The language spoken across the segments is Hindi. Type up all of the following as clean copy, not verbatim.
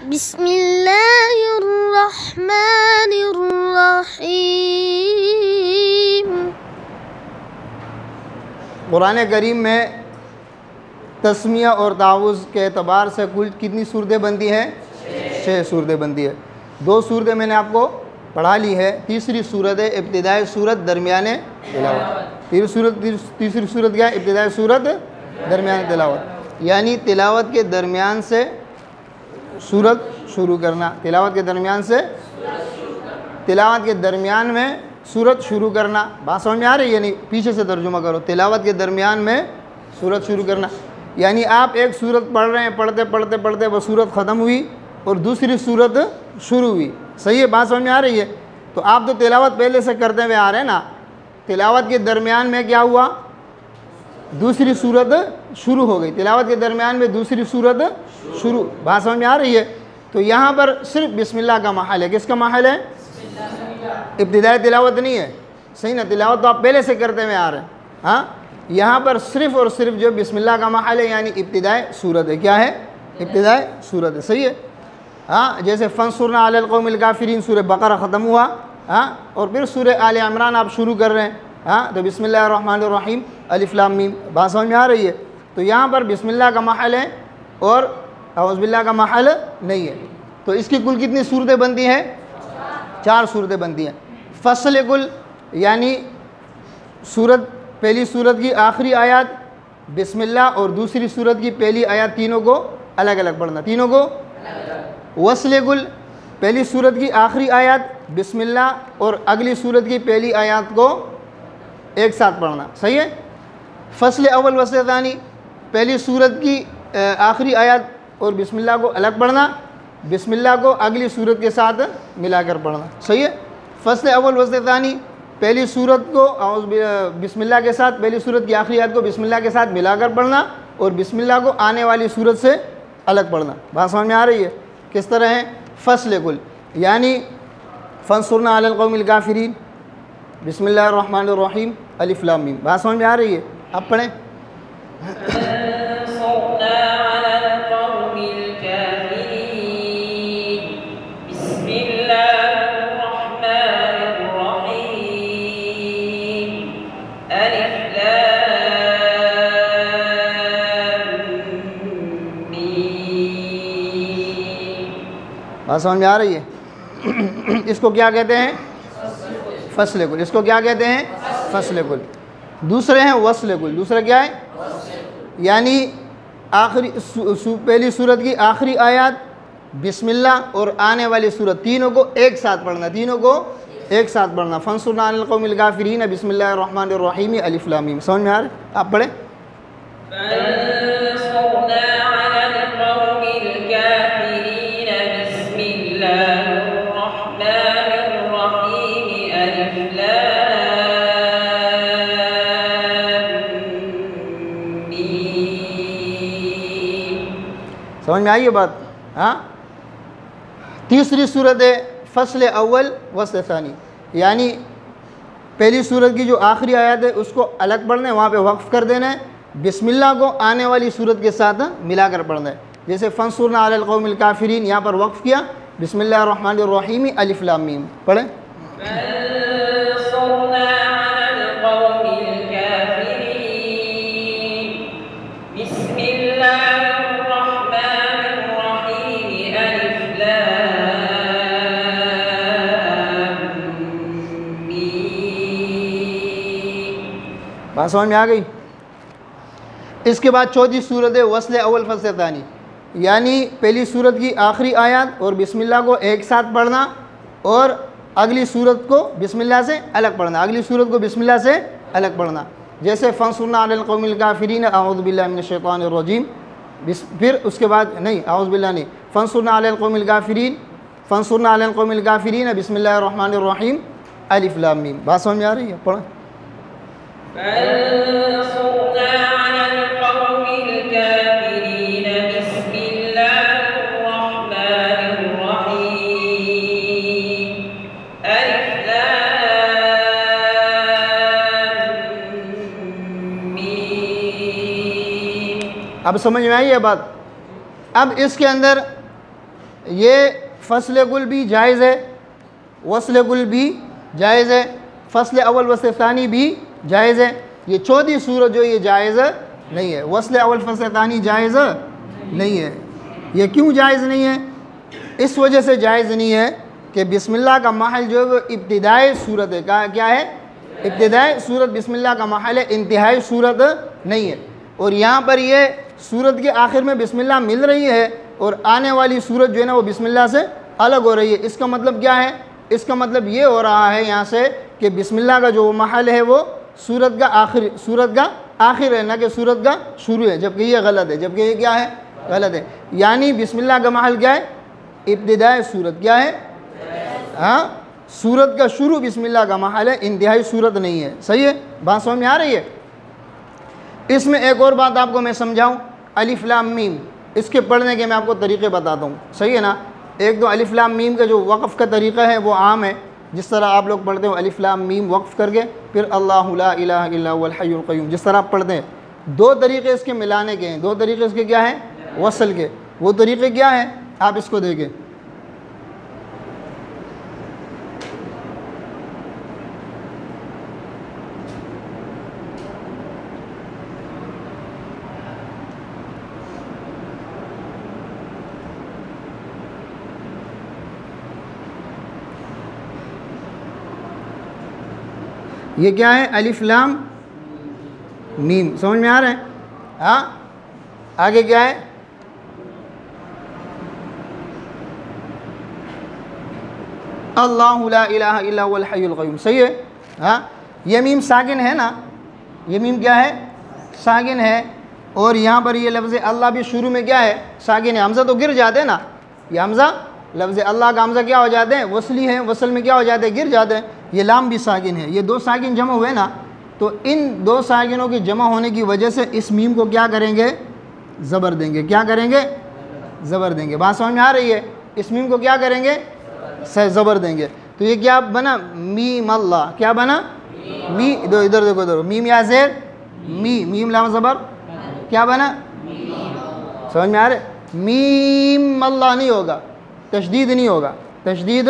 बिस्मिल्लाहिर्रहमानिर्रहीम। कुरान करीम में तस्मिया और तावुज़ के एतबार से कुल कितनी सूरतें बनती हैं? 6 सूरतें बनती है। 2 सूरतें मैंने आपको पढ़ा ली है। तीसरी सूरत है इब्तिदाई सूरत दरमियान तिलावत। तीसरी सूरत क्या है? इब्तिदाई सूरत दरमियान तिलावत, यानी तिलावत के दरमियान से सूरत शुरू करना। तिलावत के दरमियान से तिलावत के दरमियान में सूरत शुरू करना। बात समझ में आ रही है? नहीं, पीछे से तर्जुमा करो। तिलावत के दरमियान में सूरत शुरू करना, यानी आप एक सूरत पढ़ रहे हैं, पढ़ते पढ़ते पढ़ते वो सूरत ख़त्म हुई और दूसरी सूरत शुरू हुई। सही है? बात समझ में आ रही है? तो आप तो तिलावत पहले से करते हुए आ रहे हैं ना, तिलावत के दरमियान में क्या हुआ? दूसरी सूरत शुरू हो गई। तिलावत के दरमियान में दूसरी सूरत शुरू। बात समझ में आ रही है? तो यहाँ पर सिर्फ बिस्मिल्लाह का महल है। किसका महल है? इब्तिदाई तिलावत नहीं है। सही ना? तिलावत तो आप पहले से करते हुए आ रहे हैं। हाँ, यहाँ पर सिर्फ और सिर्फ जो बिस्मिल्लाह का महल है, यानी इब्तिदाई सूरत है। क्या है? इब्तिदाई सूरत है। सही है? हाँ, जैसे फंसुरना अलल कौमिल काफिरीन सूरह बकरा ख़त्म हुआ, हाँ, और फिर सूरह आले इमरान आप शुरू कर रहे हैं। हाँ, तो बिस्मिल्लाहिर्रहमानिर्रहीम अलिफ लाम मीम। बात समझ में आ रही है? तो यहाँ पर बिस्मिल्लाह का महल है और औज़ु बिल्लाह का महल नहीं है। तो इसकी कुल कितनी सूरतें बनती हैं? 4 सूरतें बनती हैं। फसल कुल, यानी सूरत, पहली सूरत की आखिरी आयत बिस्मिल्लाह और दूसरी सूरत की पहली आयत, तीनों को अलग अलग पढ़ना। तीनों को वस्ल कुल, पहली सूरत की आखिरी आयत बिस्मिल्लाह और अगली सूरत की पहली आयत को एक साथ पढ़ना। सही है? फसल अव्वल वस्ल तानी, पहली सूरत की आखिरी आयत और बिस्मिल्लाह को अलग पढ़ना, बिस्मिल्लाह को अगली सूरत के साथ मिलाकर पढ़ना। सही है? फसल अव्वल वस्ल तानी, पहली सूरत को बिस्मिल्लाह के साथ, पहली सूरत की आखिरी आयत को बिस्मिल्लाह के साथ मिलाकर पढ़ना और बिस्मिल्लाह को आने वाली सूरत से अलग पढ़ना। बात समझ में आ रही है? किस तरह है? फसल कुल, यानी फंसुरना अलल कौमिल काफिरीन बिस्मिल्लाहिर्रहमानिर्रहीम अलिफ लाम मीम। बात समझ में आ रही है? अब पढ़ें। बात समझ में आ रही है? इसको क्या कहते हैं? फसल कुल। इसको क्या कहते हैं? फसल कुल। दूसरे हैं वस्ल कुल। दूसरा क्या है? यानी आखिरी पहली सूरत की आखिरी आयत बिस्मिल्लाह और आने वाली सूरत, तीनों को एक साथ पढ़ना। तीनों को एक साथ पढ़ना। फंसुरना अलल कौमिल काफिरीन बिस्मिल्लाहिर्रहमानिर्रहीम अलिफ लाम मीम। समझ में आ रहा है? आप पढ़ें। समझ में आई ये बात? हाँ। तीसरी सूरत है फसल अव्वल वस्ल सानी, यानी पहली सूरत की जो आखिरी आयत है उसको अलग पढ़ना है, वहाँ पे वक्फ कर देना है, बिस्मिल्लाह को आने वाली सूरत के साथ मिलाकर पढ़ना है। जैसे फंसुरना अलल कौमिल काफिरीन, यहाँ पर वक्फ किया बिस्मिल्लाहिर्रहमानिर्रहीम अलिफ लाम मीम। पढ़ें। बात समझ में आ गई? इसके बाद चौथी सूरत है वस्ल अव्वल फसल तानी, यानी पहली सूरत की आखिरी आयत और बिस्मिल्लाह को एक साथ पढ़ना और अगली सूरत को बिस्मिल्लाह से अलग पढ़ना। अगली सूरत को बिस्मिल्लाह से अलग पढ़ना। जैसे फंसुरना अलल कौमिल काफिरीन अऊज़ु बिल्लाहि मिनश शैतानिर रजीम, फिर उसके बाद नहीं, अऊज़ु बिल्लाहि नहीं, फंसुरना अलल कौमिल काफिरीन, फंसुरना अलल कौमिल काफिरीन बिस्मिल्लाहिर्रहमानिर्रहीम अलिफ लाम मीम। बात समझ में आ रही है? पढ़ें। अब समझ में आई ये बात? अब इसके अंदर ये फ़स्ल कुल भी जायज़ है, वस्ल कुल भी जायज़ है, फ़स्ल अवल वस्ल तानी भी जायज़ है। ये चौथी सूरत जो ये जायज़ नहीं है, वस्ल अवल फ़स्ल तानी जायज़ नहीं है। ये क्यों जायज़ नहीं है? इस वजह से जायज़ नहीं है कि बिस्मिल्लाह का महल जो है वो इब्तिदाई सूरत है। क्या है? इब्तिदाई सूरत बिस्मिल्लाह का महल है, इंतहाई सूरत नहीं है। और यहाँ पर ये सूरत के आखिर में बिस्मिल्लाह मिल रही है और आने वाली सूरत जो है ना वो बिस्मिल्लाह से अलग हो रही है। इसका मतलब क्या है? इसका मतलब ये हो रहा है यहाँ से कि बिस्मिल्लाह का जो महल है वो सूरत का आखिर है, ना कि सूरत का शुरू है, जबकि ये गलत है। जबकि ये क्या है? गलत है। यानी बिस्मिल्लाह का महल क्या है? इब्तिदाई सूरत। क्या है? हाँ, सूरत का शुरू बिस्मिल्लाह का महल है, इंतहाई सूरत नहीं है। सही है? बात समझ में आ रही है? इसमें एक और बात आपको मैं समझाऊं, अलिफ लाम मीम, इसके पढ़ने के मैं आपको तरीक़े बताता हूँ। सही है ना? एक तो अलिफ लाम मीम का जो वक़्फ़ का तरीक़ा है वो आम है, जिस तरह आप लोग पढ़ते हो अलिफ लाम मीम वक़्फ़ करके फिर अल्लाहु ला इलाहा इल्ला हुवल हय्युल क़य्यूम, जिस तरह आप पढ़ते हैं। दो तरीक़े इसके मिलाने के हैं, दो तरीक़े इसके क्या हैं? वसल के। वो तरीक़े क्या हैं? आप इसको देखें। ये क्या है? अलिफ लाम मीम। समझ में आ रहा है? हाँ, आगे क्या है? अल्लाहु ला इलाहा इल्ला हुवल हय्युल क़य्यूम। सही है? हाँ, ये मीम साकिन है ना? ये मीम क्या है? साकिन है। और यहाँ पर ये लफ्ज़ अल्लाह भी शुरू में क्या है? साकिन है। हमज़ा तो गिर जाते हैं ना, ये हमज़ा लफ्ज़ अल्लाह का हमज़ा क्या हो जाते हैं? वसली है, वसल में क्या हो जाते हैं? गिर जाते हैं। ये लाम भी साकिन है। ये दो साकिन जमा हुए ना, तो इन दो साकिनों के जमा होने की वजह से इस मीम को क्या करेंगे? ज़बर देंगे। क्या करेंगे? ज़बर देंगे। बात समझ में आ रही है? इस मीम को क्या करेंगे? ज़बर देंगे। तो ये क्या बना? मीम अल्लाह। क्या बना? मी। इधर इधर देखो, इधर मीम या ज़ेर मी, मीम लाम ज़बर क्या बना? समझ में आ रहे? मीम अल्लाह नहीं होगा, तशदीद नहीं होगा। तशदीद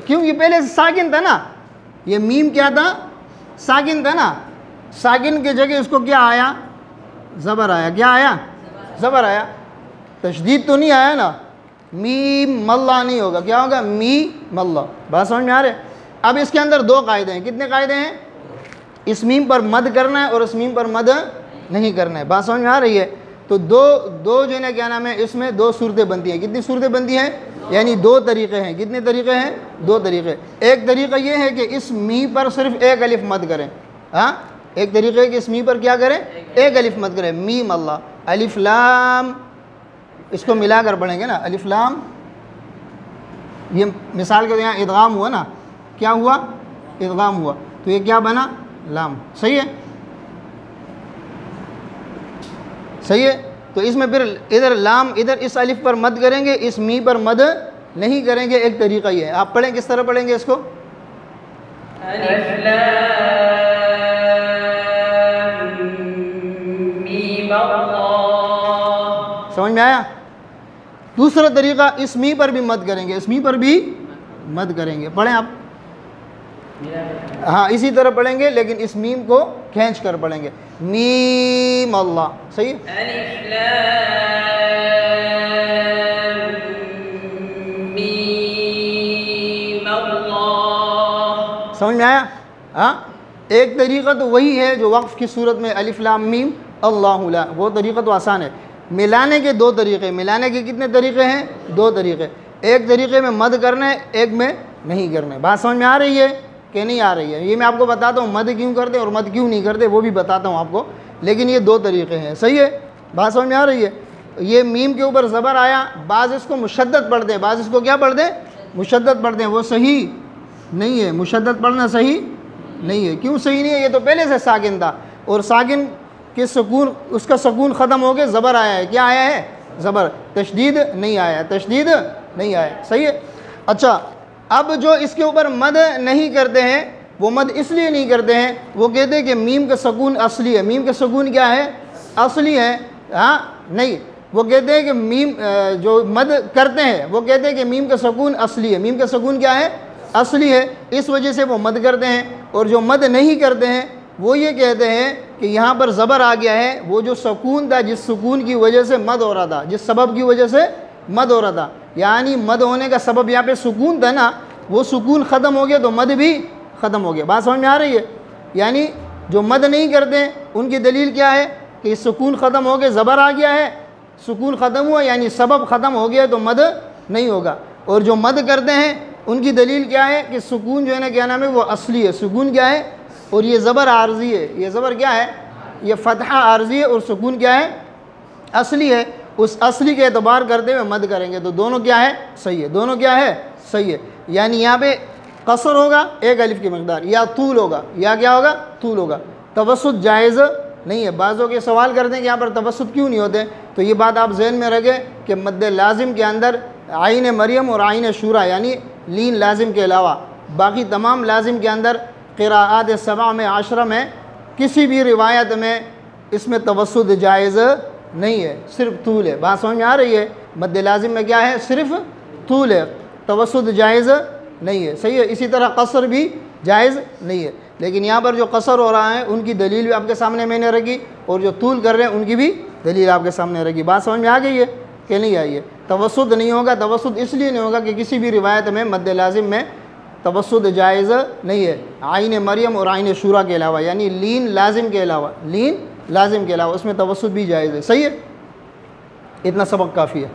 क्योंकि पहले साकिन था ना, ये मीम क्या था? साकिन था ना। साकिन के जगह इसको क्या आया? ज़बर आया। क्या आया? ज़बर आया। तशदीद तो नहीं आया ना। मीम मल्ला नहीं होगा, क्या होगा? मी मल्ला। बात समझ में आ रहे? अब इसके अंदर दो कायदे हैं। कितने कायदे हैं? इस मीम पर मद करना है और इस मीम पर मद नहीं करना है। बात समझ में आ रही है? तो दो जो है ना, क्या नाम है, इसमें दो सूरतें बनती हैं। कितनी सूरतें बनती हैं? यानी दो तरीक़े हैं। कितने तरीक़े हैं? दो तरीक़े। एक तरीक़ा ये है कि इस मी पर सिर्फ एक अलिफ मद करें। हाँ, एक तरीक़ा है कि इस मी पर क्या करें? एक अलिफ मद करें। मीम अल्लाह, अलिफ लाम, इसको मिलाकर पढ़ेंगे ना, अलिफ लाम। ये मिसाल के यहाँ इदगाम हुआ ना, क्या हुआ? इदगाम हुआ, तो ये क्या बना? लाम। सही है? सही है? तो इसमें फिर इधर लाम, इधर इस अलिफ पर मद करेंगे, इस मी पर मद नहीं करेंगे। एक तरीका ये है। आप पढ़ें, किस तरह पढ़ेंगे इसको? अलिफ लाम मीम अल्लाह। समझ में आया? दूसरा तरीका, इस मी पर भी मद करेंगे, इस मी पर भी मद करेंगे। पढ़ें आप। हाँ, इसी तरह पढ़ेंगे, लेकिन इस मीम को खींच कर पढ़ेंगे। मीम अल्लाह। सही है? अलिफ लाम मीम अल्लाह। समझ में आया? हाँ, एक तरीक़ा तो वही है जो वक्फ़ की सूरत में अलिफ लाम मीम अल्लाहु ला, वो तरीक़ा तो आसान है। मिलाने के दो तरीक़े। मिलाने के कितने तरीक़े हैं? दो तरीक़े। एक तरीक़े में मद करना है, एक में नहीं करना है। बात समझ में आ रही है कि नहीं आ रही है? ये मैं आपको बताता हूँ, मद क्यों करते और मद क्यों नहीं करते वो भी बताता हूँ आपको, लेकिन ये दो तरीक़े हैं। सही है? बात समझ में आ रही है? ये मीम के ऊपर ज़बर आया, बाज़ इसको मुशद्दद पढ़ते हैं, बाज़ इसको क्या पढ़ते हैं? मुशद्दद पढ़ते हैं। वो सही नहीं है, मुशद्दद पढ़ना सही नहीं है। क्यों सही नहीं है? ये तो पहले से साकिन था, और साकिन के सुकून, उसका सुकून ख़त्म हो गया, ज़बर आया है। क्या आया है? ज़बर। तशदीद नहीं आया, तशदीद नहीं आया। सही है? अच्छा, अब जो इसके ऊपर मद नहीं करते हैं, वो मद इसलिए नहीं करते हैं, वो कहते हैं कि मीम का सुकून असली है। मीम का सुकून क्या है? असली है। हाँ, नहीं, वो कहते हैं कि मीम जो मद करते हैं वो कहते हैं कि मीम का सुकून असली है। मीम का सुकून क्या है? असली है, इस वजह से वो मद करते हैं। और जो मद नहीं करते हैं वो ये कहते हैं कि यहाँ पर ज़बर आ गया है, वो जो सुकून था, जिस सुकून की वजह से मद हो रहा था, जिस सबब की वजह से मद हो रहा था, यानी मद होने का सबब यहाँ पे सुकून था ना, वो सुकून ख़त्म हो गया तो मद भी ख़त्म हो गया। बात समझ में आ रही है? यानी जो मद नहीं करते हैं उनकी दलील क्या है कि सुकून ख़त्म हो गया, ज़बर आ गया है, सुकून ख़त्म हुआ, यानी सबब ख़त्म हो गया तो मद नहीं होगा। और जो मद करते हैं उनकी दलील क्या है कि सुकून जो है ना, क्या नाम है, वो असली है। सुकून क्या है? और ये ज़बर आर्जी है। ये ज़बर क्या है? ये फ़तहा आर्जी है और सुकून क्या है? असली है। उस असली के एतबार करते हुए मद करेंगे तो दोनों क्या है? सही है। दोनों क्या है? सही है। यानी यहाँ पे कसर होगा एक अलिफ की मकदार, या तूल होगा, या क्या होगा? तूल होगा। तवस्सुत जायज़ नहीं है। बाज़ों के सवाल करते हैं कि यहाँ पर तवस्सुत क्यों नहीं होते, तो ये बात आप जहन में रखें कि मद्द लाजिम के अंदर आइन मरियम और आइन शूरा यानी लीन लाजिम के अलावा बाकी तमाम लाजिम के अंदर क़िराआत सबा में, आशरा में, किसी भी रिवायत में इसमें तवस्सुत जायज़ नहीं है, सिर्फ तूल है। बात समझ में आ रही है? मद्द लाजिम में क्या है? सिर्फ तूल है, तवस्सुत जायज़ नहीं है। सही है। इसी तरह कसर भी जायज़ नहीं है। लेकिन यहाँ पर जो कसर हो रहा है उनकी दलील भी आपके सामने मैंने रखी, और जो तूल कर रहे हैं उनकी भी दलील आपके सामने रखी। बात समझ में आ गई है कि नहीं आई है? तवस्सुत नहीं होगा। तवस्सुत इसलिए नहीं होगा कि किसी भी रिवायत में मद्द लाजिम में तवस्सुत जायज़ नहीं है, आइन मरियम और आइन शूरा के अलावा, यानी लीन लाजिम के अलावा, लीन लाजिम के अलावा उसमें तवस्सुत भी जायज़ है। सही है। इतना सबक काफ़ी है।